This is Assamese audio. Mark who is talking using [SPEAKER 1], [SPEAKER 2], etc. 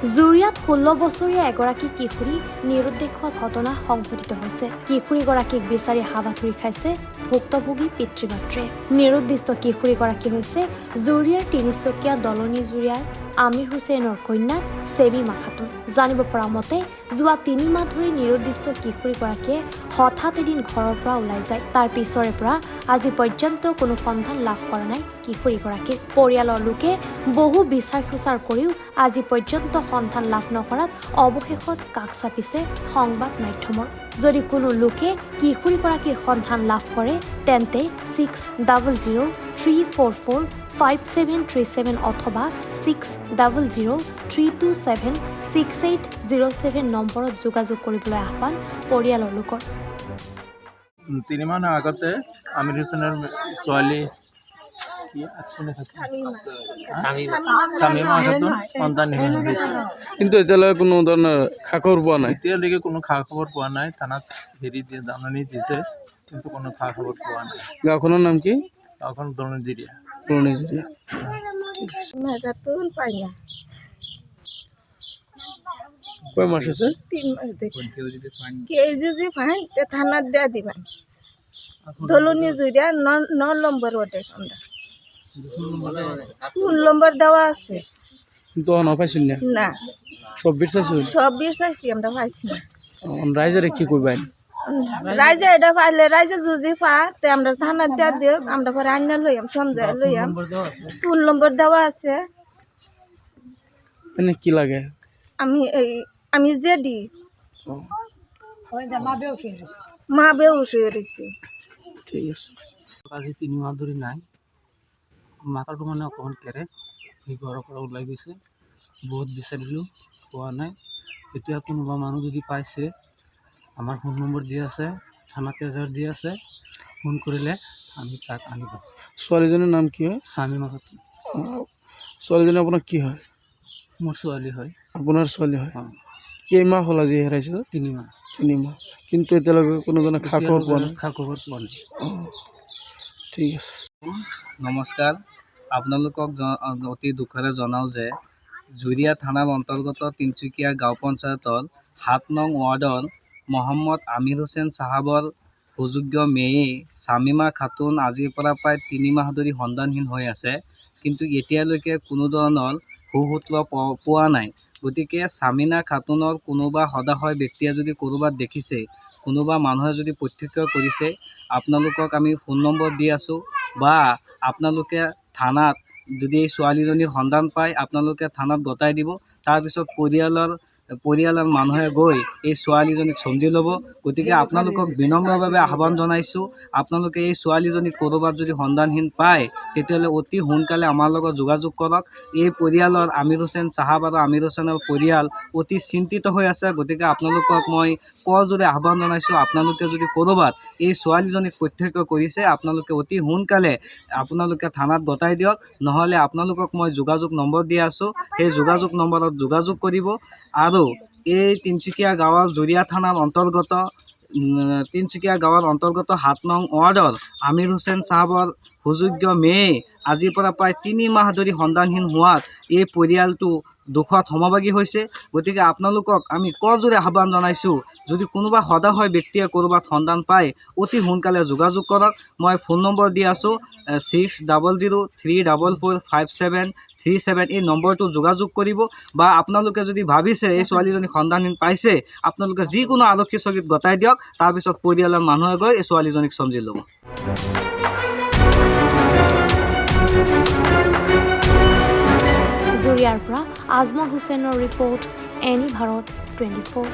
[SPEAKER 1] জুৰিয়াত 16 বছৰীয়া এগৰাকী কিশোৰী নিৰুদ্দেশ হোৱা ঘটনা সংঘটিত হৈছে। কিশোৰীগৰাকীক বিচাৰি হাবাথুৰি খাইছে ভুক্তভোগী পিতৃ-মাতৃয়ে। নিৰুদ্দিষ্ট কিশোৰীগৰাকী হৈছে জুৰিয়াৰ তিনিচকীয়া দলনি জুৰিয়াৰ আমিৰ হুছেইনৰ কন্যা ছেমিমা খাতুন। জানিব পৰা মতে যোৱা 3 মাহ ধৰি নিৰুদ্দিষ্ট কিশোৰীগৰাকীয়ে হঠাৎ এদিন ঘৰৰ পৰা ওলাই যায়। তাৰ পিছৰে পৰা আজি পৰ্যন্ত কোনো সন্ধান লাভ কৰা নাই কিশোৰীগৰাকীৰ। পৰিয়ালৰ লোকে বহু বিচাৰ খোচাৰ কৰিও আজি পৰ্যন্ত সন্ধান লাভ নকৰাত অৱশেষত কাষ চাপিছে সংবাদ মাধ্যমৰ। যদি কোনো লোকে কিশোৰীগৰাকীৰ সন্ধান লাভ কৰে তেন্তে 6003445737 অথবা 6003276807 নম্বৰত যোগাযোগ কৰিবলৈ আহ্বান পৰিয়ালৰ লোকৰ।
[SPEAKER 2] 3 মাহ আগতে আমিৰ হুছেইনৰ ছোৱালী শামিমা খাতুন সন্তানহীন হৈছে।
[SPEAKER 3] কিন্তু এতিয়ালৈকে কোনো ধৰণৰ খা খবৰ পোৱা নাই।
[SPEAKER 2] এতিয়ালৈকে কোনো খা খবৰ পোৱা নাই। থানাত জাননী দিছে কিন্তু কোনো খা খবৰ পোৱা নাই।
[SPEAKER 3] গাঁওখনৰ নাম কি?
[SPEAKER 2] গাঁওখন দলনিজুৰিয়া।
[SPEAKER 3] কয় মাস আছে?
[SPEAKER 4] 3 মাস দেখে কেউ যদি ফাইন তে থানাত দেয়া দিবেন। দলনি জুড়িয়া 9 নম্বর ওটে আমরা 3 নম্বর দেওয়া আছে
[SPEAKER 3] কিন্তু অনা পাইছিল না?
[SPEAKER 4] না,
[SPEAKER 3] সব বিচারছিল।
[SPEAKER 4] সব চাইছি আমরা পাইছি না।
[SPEAKER 3] রাইজারে কি কইবেন?
[SPEAKER 4] রাইজা এটা পাইলে রাইজা যদি পা তে আমরা থানাত দেয়া দিও, আমরা পরে আইনা লইয়াম সমঝাই লইয়াম। 3 নম্বর দেওয়া আছে।
[SPEAKER 3] মানে কি লাগে?
[SPEAKER 4] আমি জেডি মা বেউস হয়ে রয়েছে।
[SPEAKER 3] ঠিক আছে।
[SPEAKER 5] আজি 3 মাহ ধৰি নাই। মাথাটো মানে অকণমান কেৰে সি ঘৰৰ পৰা ওলাই গৈছে। বহুত বিচাৰিলোঁ পোৱা নাই। এতিয়া কোনোবা মানুহ যদি পাইছে আমাৰ ফোন নম্বৰ দি আছে, থানা কেজাৰ দি আছে, ফোন কৰিলে আমি তাক আনিব।
[SPEAKER 3] ছোৱালীজনীৰ নাম কি হয়?
[SPEAKER 5] শামিমা খাতুন।
[SPEAKER 3] ছোৱালীজনী আপোনাৰ কি হয়?
[SPEAKER 5] মোৰ ছোৱালী হয়।
[SPEAKER 3] আপোনাৰ ছোৱালী হয়।
[SPEAKER 5] অঁ,
[SPEAKER 3] কেইমাহ হ'ল আজি হেৰাইছিল?
[SPEAKER 5] 3 মাহ।
[SPEAKER 3] 3 মাহ। কিন্তু এতিয়ালৈকে কোনোজনে খা খবৰ পোৱা নাই।
[SPEAKER 5] খা খবৰ পোৱা নাই।
[SPEAKER 3] ঠিক আছে।
[SPEAKER 6] নমস্কাৰ। আপোনালোকক অতি দুখেৰে জনাওঁ যে জুৰিয়া থানাৰ অন্তৰ্গত তিনিচুকীয়া গাঁও পঞ্চায়তৰ 7 নং ৱাৰ্ডৰ মহম্মদ আমিৰ হুছেইন চাহাবৰ সুযোগ্য মেয়ে শামিমা খাতুন আজিৰ পৰা প্ৰায় 3 মাহ ধৰি সন্ধানহীন হৈ আছে। কিন্তু এতিয়ালৈকে কোনো ধৰণৰ সুসূত্ৰ পোৱা নাই। গতিকে শামিমা খাতুনৰ কোনোবা সদাশয় ব্যক্তিয়ে যদি ক'ৰবাত দেখিছে, কোনোবা মানুহে যদি প্ৰত্যক্ষ কৰিছে, আপোনালোকক আমি ফোন নম্বৰ দি আছোঁ, বা আপোনালোকে থানাত যদি এই ছোৱালীজনীৰ সন্ধান পায় আপোনালোকে থানাত গতাই দিব। তাৰপিছত পৰিয়ালৰ মানুহে গৈ এই ছোৱালীজনীক চমজি ল'ব। গতিকে আপোনালোকক বিনম্ৰভাৱে আহ্বান জনাইছোঁ, আপোনালোকে এই ছোৱালীজনীক ক'ৰবাত যদি সন্ধানহীন পায় তেতিয়াহ'লে অতি সোনকালে আমাৰ লগত যোগাযোগ কৰক। এই পৰিয়ালৰ আমিৰ হুছেইন চাহাব আৰু আমিৰ হুছেইনৰ পৰিয়াল অতি চিন্তিত হৈ আছে। গতিকে আপোনালোকক মই কৰজোৰে আহ্বান জনাইছোঁ, আপোনালোকে যদি ক'ৰবাত এই ছোৱালীজনীক প্ৰত্যক্ষ কৰিছে আপোনালোকে অতি সোনকালে আপোনালোকে থানাত গতাই দিয়ক। নহ'লে আপোনালোকক মই যোগাযোগ নম্বৰ দি আছোঁ, সেই যোগাযোগ নম্বৰত যোগাযোগ কৰিব। আৰু এই তিনিচুকীয়া গাঁৱৰ জুৰিয়া থানাৰ অন্তৰ্গত 7 নং ৱাৰ্ডৰ আমিৰ হুছেইন চাহাবৰ সুযোগ্য মেয়ে আজিৰ পৰা প্ৰায় 3 মাহ ধৰি সন্ধানহীন হোৱাত এই পৰিয়ালটো দুখত সমভাগী হৈছে। গতিকে আপোনালোকক আমি কৰজোৰে আহ্বান জনাইছোঁ, যদি কোনোবা সদাশয় ব্যক্তিয়ে ক'ৰবাত সন্ধান পায় অতি সোনকালে যোগাযোগ কৰক। মই ফোন নম্বৰ দি আছোঁ 6003445737 এই নম্বৰটো যোগাযোগ কৰিব। বা আপোনালোকে যদি ভাবিছে এই ছোৱালীজনী সন্ধানহীন পাইছে আপোনালোকে যিকোনো আৰক্ষী চকীত গতাই দিয়ক। তাৰপিছত পৰিয়ালৰ মানুহে গৈ এই ছোৱালীজনীক চমজি ল'ব।
[SPEAKER 1] জুৰিয়াৰ পৰা আজমল হুছেইনৰ ৰিপৰ্ট, এনি ভাৰত 24।